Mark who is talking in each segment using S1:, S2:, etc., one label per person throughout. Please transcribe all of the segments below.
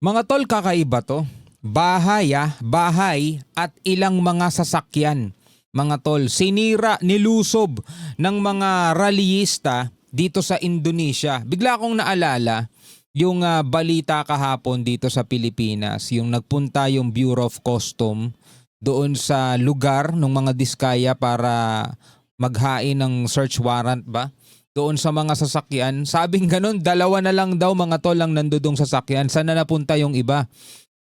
S1: Mga tol, kakaiba to. Bahay bahay at ilang mga sasakyan. Mga tol, sinira, nilusob ng mga rallyista dito sa Indonesia. Bigla akong naalala yung balita kahapon dito sa Pilipinas. Yung nagpunta yung Bureau of Custom doon sa lugar ng mga diskaya para maghain ng search warrant ba? Doon sa mga sasakyan. Sabing ganun, dalawa na lang daw mga tol ang nandudong sasakyan. Saan na napunta yung iba?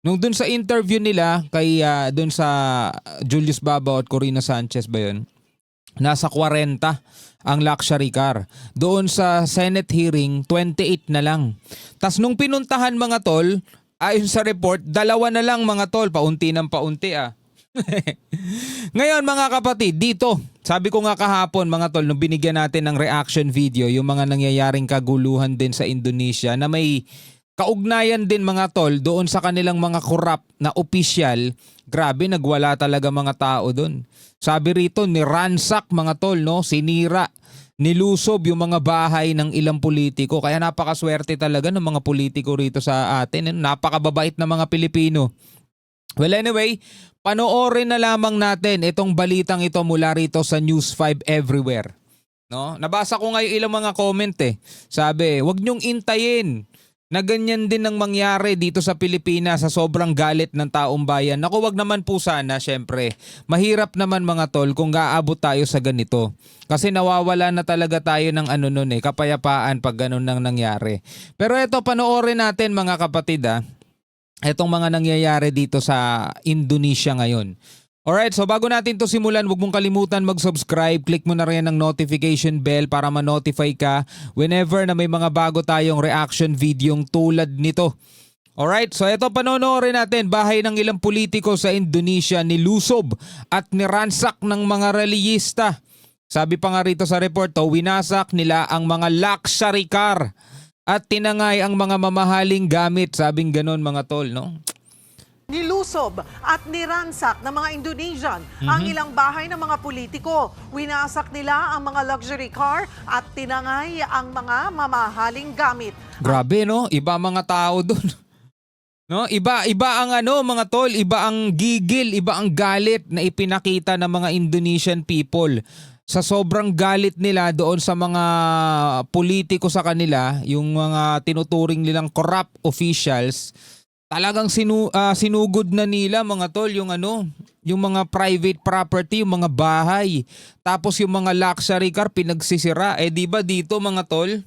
S1: Nung doon sa interview nila kay doon sa Julius Babao at Corina Sanchez ba yun? Nasa 40 ang luxury car. Doon sa Senate hearing, 28 na lang. Tas nung pinuntahan mga tol, ayon sa report, dalawa na lang mga tol. Paunti ng paunti Ngayon mga kapatid, dito, sabi ko nga kahapon mga tol, nung binigyan natin ng reaction video, yung mga nangyayaring kaguluhan din sa Indonesia na may kaugnayan din mga tol doon sa kanilang mga corrupt na opisyal. Grabe, nagwala talaga mga tao doon. Sabi rito, niransak mga tol, no? Sinira, nilusob yung mga bahay ng ilang politiko. Kaya napakaswerte talaga ng mga politiko rito sa atin. Napakababait na mga Pilipino. Well anyway, panoorin na lamang natin itong balitang ito mula rito sa News 5 Everywhere. No? Nabasa ko ngayon ilang mga comment Sabi, wag niyong intayin na ganyan din ang mangyari dito sa Pilipinas sa sobrang galit ng taong bayan. Naku, wag naman po sana, syempre. Mahirap naman mga tol kung gaabot tayo sa ganito. Kasi nawawala na talaga tayo ng kapayapaan pag ganun nang nangyari. Pero ito, panoorin natin mga kapatid etong mga nangyayari dito sa Indonesia ngayon. Alright, so bago natin to simulan, huwag mong kalimutan mag-subscribe. Click mo na rin ang notification bell para ma-notify ka whenever na may mga bago tayong reaction videong tulad nito. Alright, so ito panonoorin natin. Bahay ng ilang politiko sa Indonesia nilusob at niransak ng mga rallyista. Sabi pa nga rito sa report, winasak nila ang mga luxury car at tinangay ang mga mamahaling gamit. Sabing ganon mga tol, no?
S2: Nilusob at niransak ng mga Indonesian ang ilang bahay ng mga politiko. Winasak nila ang mga luxury car at tinangay ang mga mamahaling gamit.
S1: Grabe, no? Iba mga tao doon. No? Iba ang mga tol, iba ang gigil, iba ang galit na ipinakita ng mga Indonesian people. Sa sobrang galit nila doon sa mga politiko sa kanila, yung mga tinuturing nilang corrupt officials, talagang sinugod na nila mga tol yung yung mga private property, yung mga bahay. Tapos yung mga luxury car pinagsisira. Di ba dito mga tol?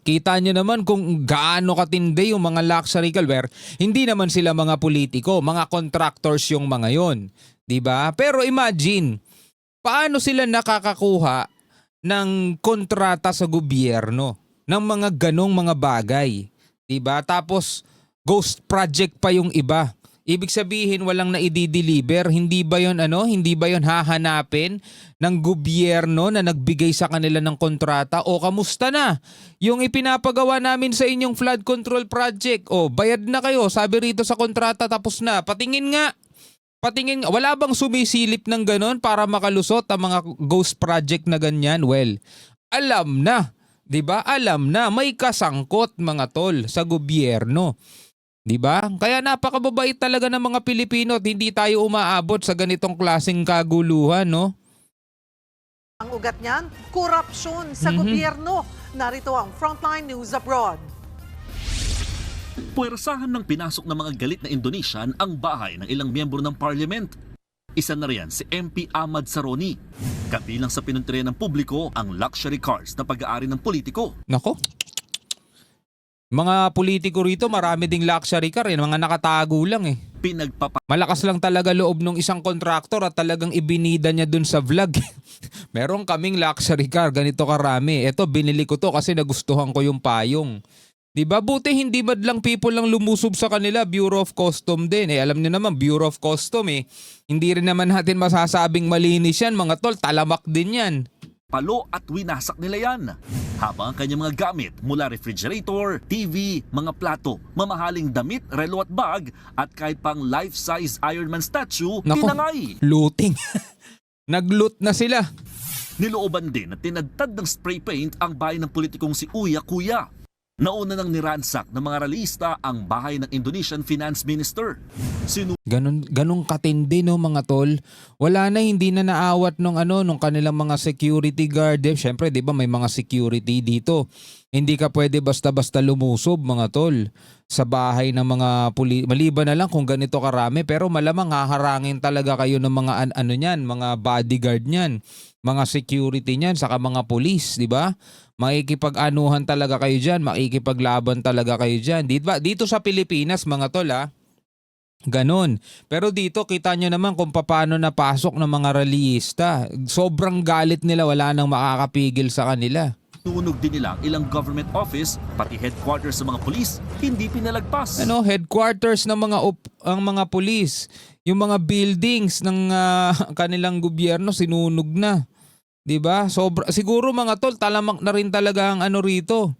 S1: Kita nyo naman kung gaano katindi yung mga luxury car. Hindi naman sila mga politiko, mga contractors yung mga yon, di ba? Pero imagine, paano sila nakakakuha ng kontrata sa gobyerno ng mga ganong mga bagay? Diba? Tapos ghost project pa yung iba. Ibig sabihin walang naidi-deliver. Hindi ba yon Hindi ba yon hahanapin ng gobyerno na nagbigay sa kanila ng kontrata? O kamusta na yung ipinapagawa namin sa inyong flood control project? O bayad na kayo. Sabi rito sa kontrata tapos na. Patingin nga. Wala bang sumisilip ng ganon para makalusot ang mga ghost project na ganyan? Well, alam na, 'di ba? Alam na may kasangkot mga tol sa gobyerno. 'Di ba? Kaya napakababait talaga ng mga Pilipino at hindi tayo umaabot sa ganitong klaseng kaguluhan, no?
S2: Ang ugat niyan, korupsyon sa gobyerno. Narito ang Frontline News Abroad.
S3: Puwersahan ng pinasok ng mga galit na Indonesian ang bahay ng ilang miyembro ng parliament. Isa na riyan si MP Ahmad Saroni. Kabilang sa pinuntirya ng publiko ang luxury cars na pag-aari ng politiko.
S1: Nako. Mga politiko rito, marami ding luxury car, mga nakatago lang Malakas lang talaga loob ng isang kontraktor at talagang ibinida niya dun sa vlog. Meron kaming luxury car, ganito karami. Ito, binili ko to kasi nagustuhan ko yung payong. Diba? Buti hindi madlang people lang lumusob sa kanila, Bureau of Custom din. Alam niyo naman, Bureau of Custom Hindi rin naman natin masasabing malinis yan, mga tol. Talamak din yan.
S3: Palo at winasak nila yan. Habang ang kanyang mga gamit mula refrigerator, TV, mga plato, mamahaling damit, relo at bag, at kahit pang life-size Iron Man statue, tinangay.
S1: Looting. Nag-loot na sila.
S3: Nilooban din at tinadtad ng spray paint ang bahay ng politikong si Uya Kuya. Nauna nang niransak ng mga rallyista ang bahay ng Indonesian Finance Minister.
S1: Ganun katindi no mga tol. Wala na, hindi na naawat nung kanilang mga security guard. Syempre, 'di ba may mga security dito. Hindi ka pwede basta-basta lumusob mga tol sa bahay ng mga maliban na lang kung ganito karami, pero malamang haharangin talaga kayo ng mga niyan, mga bodyguard niyan, mga security niyan, saka mga police, 'di ba? Makikipag-anuhan talaga kayo diyan, makikipaglaban talaga kayo diyan. Dito sa Pilipinas mga tol ganon. Pero dito kita nyo naman kung paano napasok ng mga rallyista. Sobrang galit nila, wala nang makakapigil sa kanila.
S3: Tunog din nila ang ilang government office, pati headquarters sa mga pulis, hindi pinalagpas.
S1: Headquarters ng ang mga pulis, yung mga buildings ng kanilang gobyerno sinunog na. 'Di ba? Siguro mga tol, talamak na rin talaga ang rito.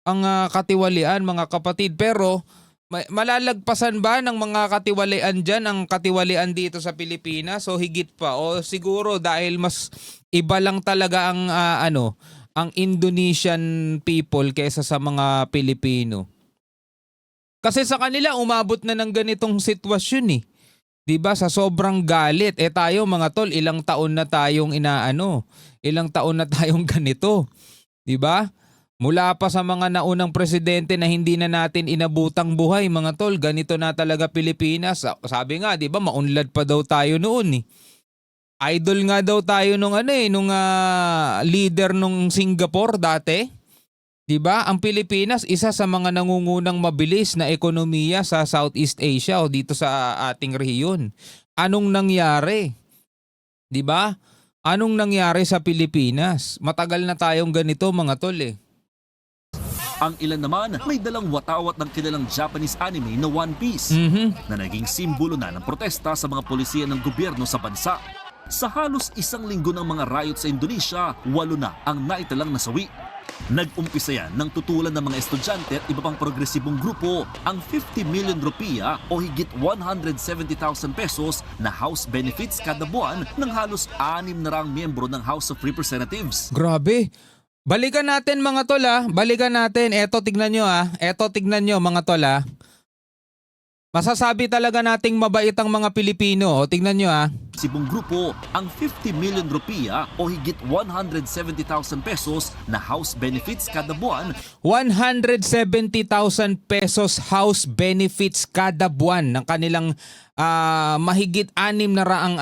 S1: Ang katiwalian mga kapatid, pero malalagpasan ba ng mga katiwalian dyan ang katiwalian dito sa Pilipinas? O higit pa? O siguro dahil mas iba lang talaga ang ang Indonesian people kaysa sa mga Pilipino. Kasi sa kanila umabot na ng ganitong sitwasyon 'Di ba? Sa sobrang galit. Tayo mga tol, ilang taon na tayong ilang taon na tayong ganito. 'Di ba? Mula pa sa mga naunang presidente na hindi na natin inabutang buhay, mga tol, ganito na talaga Pilipinas. Sabi nga, 'di ba, maunlad pa daw tayo noon Idol nga daw tayo nung leader nung Singapore dati. 'Di ba? Ang Pilipinas isa sa mga nangungunang mabilis na ekonomiya sa Southeast Asia o dito sa ating rehiyon. Anong nangyari? 'Di ba? Anong nangyari sa Pilipinas? Matagal na tayong ganito mga tol
S3: Ang ilan naman may dalang watawat ng kilalang Japanese anime na One Piece na naging simbolo na ng protesta sa mga polisiya ng gobyerno sa bansa. Sa halos isang linggo ng mga riot sa Indonesia, 8 na ang naitalang nasawi. Nag-umpisa yan ng tutulan ng mga estudyante at iba pang progresibong grupo ang 50 million rupiah o higit 170,000 pesos na house benefits kada buwan ng halos 6 na raang miyembro ng House of Representatives.
S1: Grabe. Balikan natin mga tol Balikan natin. Eto tignan nyo Eto tignan nyo mga tol Masasabi talaga nating mabait ang mga Pilipino. O tignan nyo
S3: Sibong grupo ang 50 million rupiah o higit 170,000 pesos na house benefits kada buwan.
S1: 170,000 pesos house benefits kada buwan ng kanilang mahigit 6 na raang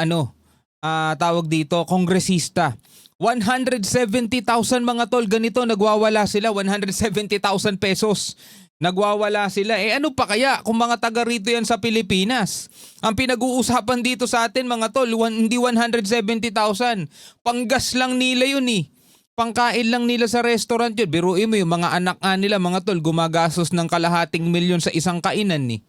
S1: tawag dito, kongresista. 170,000 mga tol, ganito nagwawala sila, 170,000 pesos. Nagwawala sila. Ano pa kaya kung mga taga rito yan sa Pilipinas? Ang pinag-uusapan dito sa atin mga tol, hindi 170,000. Panggas lang nila yun Pangkain lang nila sa restaurant yun. Biruin mo yung mga anak nila mga tol, gumagastos ng kalahating milyon sa isang kainan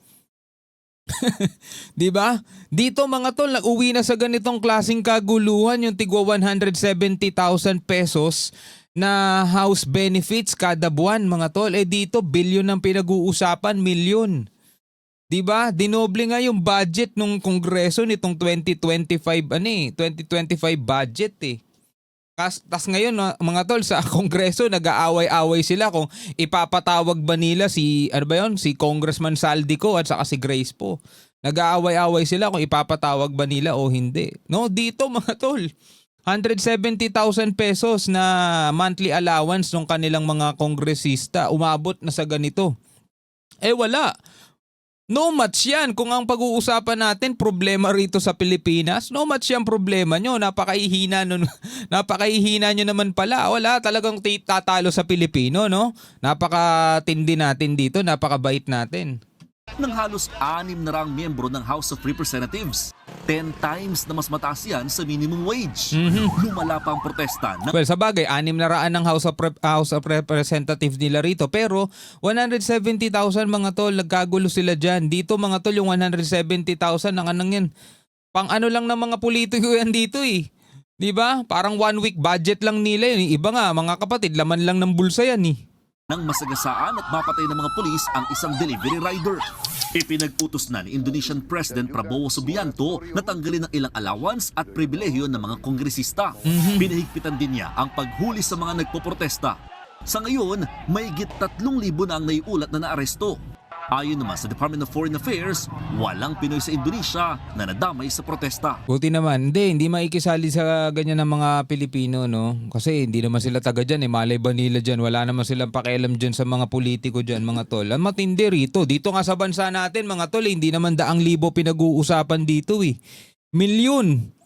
S1: 'Di ba? Dito mga tol, nag-uwi na sa ganitong klaseng kaguluhan yung tigwa 170,000 pesos na house benefits kada buwan mga tol. Dito bilyon ang pinag-uusapan, milyon. 'Di ba? Dinoble nga yung budget ng Kongreso nitong 2025 2025 budget Tas ngayon mga tol sa Kongreso nag-aaway-away sila kung ipapatawag ba nila si Congressman Saldico at saka si Grace po. Nag-aaway-away sila kung ipapatawag ba nila o hindi. No, dito mga tol, 170,000 pesos na monthly allowance ng kanilang mga kongresista umabot na sa ganito. Wala. No match yan. Kung ang pag-uusapan natin problema rito sa Pilipinas, no match yan problema nyo. Napakaihina nyo naman pala. Wala, talagang tatalo sa Pilipino, no? Napakatindi natin dito, napakabait natin.
S3: Ng halos 6 na raang miyembro ng House of Representatives. 10 times na mas mataas yan sa minimum wage. Lumala pa ang protesta ng
S1: Well, sa bagay, 6 na raan ng House of Representatives nila rito. Pero 170,000 mga tol, nagkagulo sila dyan. Dito mga tol, yung 170,000 ng anong yan. Pang ano lang ng mga politiko yan dito 'Di ba? Parang 1 week budget lang nila yun. Iba nga, mga kapatid, laman lang ng bulsa yan
S3: nang masagasaan at mapatay ng mga pulis ang isang delivery rider. Ipinag-utos na ni Indonesian President Prabowo Subianto na tanggalin ang ilang allowance at pribilehyo ng mga kongresista. Pinahigpitan din niya ang paghuli sa mga nagpoprotesta. Sa ngayon, mahigit 3,000 na ang naiulat na naaresto. Ayon naman sa Department of Foreign Affairs, walang Pinoy sa Indonesia na nadamay sa protesta.
S1: Buti naman. Hindi maikisali sa ganyan ng mga Pilipino, no? Kasi hindi naman sila taga dyan, malay ba nila dyan? Wala naman silang pakialam dyan sa mga politiko dyan, mga tol. Ang matindi rito, dito nga sa bansa natin, mga tol, hindi naman 100,000 pinag-uusapan dito eh. Milyon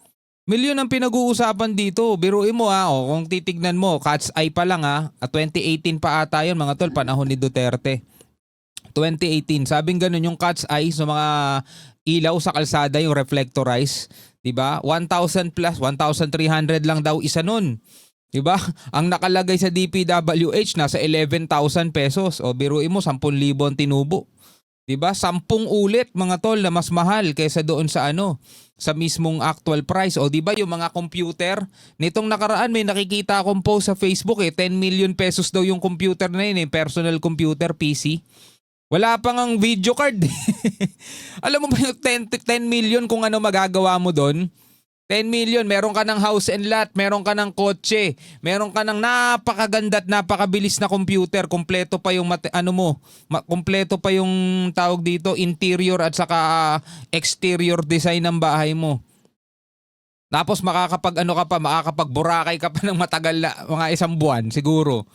S1: ang pinag-uusapan dito. Biruin mo kung titignan mo, Cat's Eye pa lang 2018 pa ata yun, mga tol, panahon ni Duterte. 2018, sabing ganun yung Cat's Eye sa mga ilaw sa kalsada, yung reflectorize, 'di ba? 1,000 plus, 1,300 lang daw isa nun. 'Di ba? Ang nakalagay sa DPWH nasa 11,000 pesos. O biruin mo 10,000 ang tinubo. 'Di ba? 10 ulit mga tol na mas mahal kaysa doon sa sa mismong actual price. O 'di ba yung mga computer, nitong nakaraan may nakikita akong post sa Facebook 10 million pesos daw yung computer na yun, personal computer, PC. Wala pang ang video card. Alam mo ba yung 10 million kung ano magagawa mo doon? 10 million, meron ka ng house and lot, meron ka ng kotse, meron ka ng napakaganda at napakabilis na computer, kompleto pa yung kompleto pa yung tawag dito, interior at saka exterior design ng bahay mo. Tapos makakapag-Boracay ka pa ng matagal na mga 1 buwan siguro.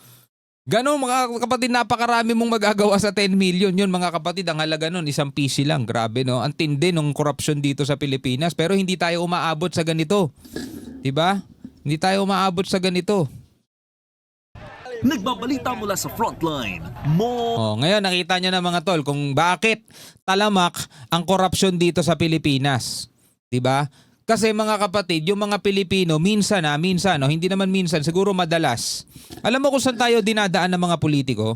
S1: Ganon mga kapatid, napakarami mong magagawa sa 10 million. Yun mga kapatid, ang halaga nun, 1 PC lang. Grabe no, ang tindi ng korupsyon dito sa Pilipinas. Pero hindi tayo umaabot sa ganito. Diba? Hindi tayo umaabot sa ganito.
S3: Nagbabalita mula sa Frontline,
S1: Ngayon nakita nyo na mga tol kung bakit talamak ang korupsyon dito sa Pilipinas. Diba? Kasi mga kapatid, yung mga Pilipino, minsan, hindi naman minsan, siguro madalas. Alam mo kung saan tayo dinadaan ng mga politiko?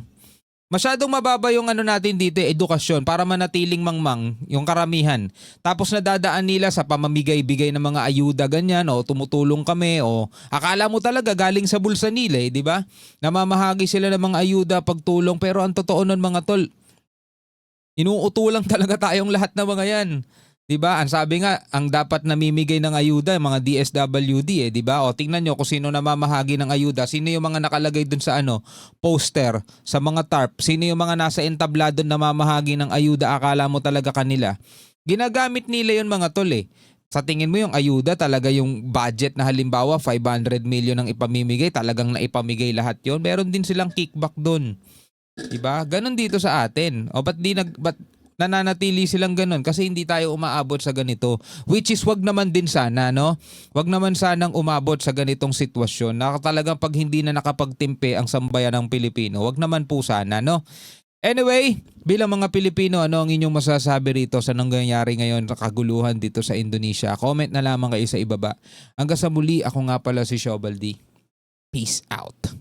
S1: Masyadong mababa yung natin dito, edukasyon, para manatiling mangmang, yung karamihan. Tapos nadadaan nila sa pamamigay-bigay ng mga ayuda, ganyan, o tumutulong kami, o akala mo talaga galing sa bulsa nila, di ba? Namamahagi sila ng mga ayuda, pagtulong, pero ang totoo nun mga tol, inuutulang talaga tayong lahat na mga yan. Diba? Ang sabi nga, ang dapat namimigay ng ayuda, mga DSWD diba? O tingnan nyo kung sino namamahagi ng ayuda, sino yung mga nakalagay dun sa poster, sa mga tarp, sino yung mga nasa entablado namamahagi ng ayuda, akala mo talaga kanila. Ginagamit nila yun mga tol Sa tingin mo yung ayuda, talaga yung budget na halimbawa 500 million ang ipamimigay, talagang naipamigay lahat yon. Meron din silang kickback dun. Diba? Ganon dito sa atin. O ba't nananatili silang ganun kasi hindi tayo umaabot sa ganito, which is wag naman din sana wag naman sanang umabot sa ganitong sitwasyon na talagang pag hindi na nakapagtimpe ang sambayan ng Pilipino, wag naman po sana Anyway, bilang mga Pilipino, ano ang inyong masasabi rito sa nangyayari ngayon sa kaguluhan dito sa Indonesia? Comment na lamang kayo sa ibaba. Hanggang sa muli, ako nga pala si Shobaldi. Peace out.